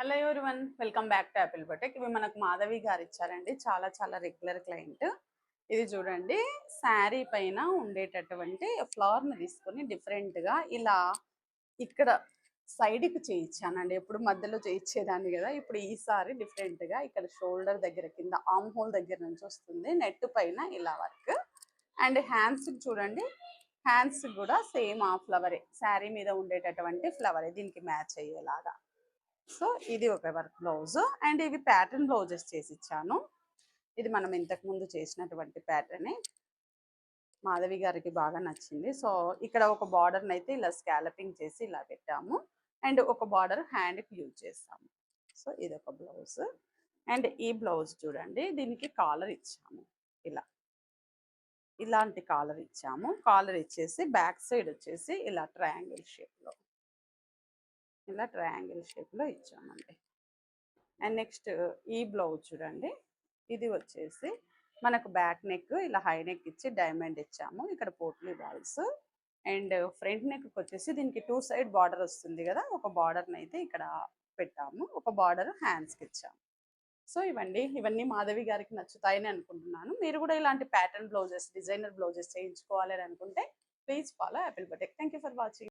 Hello everyone, welcome back to Apple boutique. ఇవి మనకు మాధవి గారు ఇచ్చారండి. చాలా చాలా రెగ్యులర్ క్లయింట్. ఇది చూడండి, శారీ పైన ఉండేటటువంటి ఫ్లవర్ని తీసుకొని డిఫరెంట్గా ఇలా ఇక్కడ సైడ్కి చేయించానండి. ఎప్పుడు మధ్యలో చేయించేదాన్ని కదా, ఇప్పుడు ఈసారి డిఫరెంట్గా ఇక్కడ షోల్డర్ దగ్గర కింద ఆర్మ్ హోల్ దగ్గర నుంచి వస్తుంది నెట్ పైన ఇలా వర్క్. అండ్ హ్యాండ్స్కి చూడండి, హ్యాండ్స్ కూడా సేమ్ ఆ ఫ్లవరే, శారీ మీద ఉండేటటువంటి ఫ్లవరే దీనికి మ్యాచ్ అయ్యేలాగా. సో ఇది ఒక వర్క్ బ్లౌజ్. అండ్ ఇవి ప్యాటర్న్ బ్లౌజెస్ చేసి ఇచ్చాను. ఇది మనం ఇంతకు ముందు చేసినటువంటి ప్యాటర్నే మాధవి గారికి బాగా నచ్చింది. సో ఇక్కడ ఒక బార్డర్ని అయితే ఇలా స్కాలపింగ్ చేసి ఇలా పెట్టాము. అండ్ ఒక బార్డర్ హ్యాండ్కి యూజ్ చేస్తాము. సో ఇది ఒక బ్లౌజ్. అండ్ ఈ బ్లౌజ్ చూడండి, దీనికి కాలర్ ఇచ్చాము. ఇలా ఇలాంటి కాలర్ ఇచ్చాము. కాలర్ ఇచ్చేసి బ్యాక్ సైడ్ వచ్చేసి ఇలా ట్రయాంగిల్ షేప్లో, ఇలా ట్రయాంగిల్ షేప్లో ఇచ్చామండి. అండ్ నెక్స్ట్ ఈ బ్లౌజ్ చూడండి, ఇది వచ్చేసి మనకు బ్యాక్ నెక్ ఇలా హై నెక్ ఇచ్చి డైమండ్ ఇచ్చాము. ఇక్కడ potli balls. And front neck వచ్చేసి దీనికి 2 సైడ్ బార్డర్ వస్తుంది కదా, ఒక బార్డర్ని అయితే ఇక్కడ పెట్టాము, ఒక బార్డర్ హ్యాండ్స్కి ఇచ్చాము. సో ఇవన్నీ మాధవి గారికి నచ్చుతాయని అనుకుంటున్నాను. మీరు కూడా ఇలాంటి ప్యాటర్న్ బ్లౌజెస్, డిజైనర్ బ్లౌజెస్ చేయించుకోవాలని అనుకుంటే please follow Apple boutique. Thank you for watching.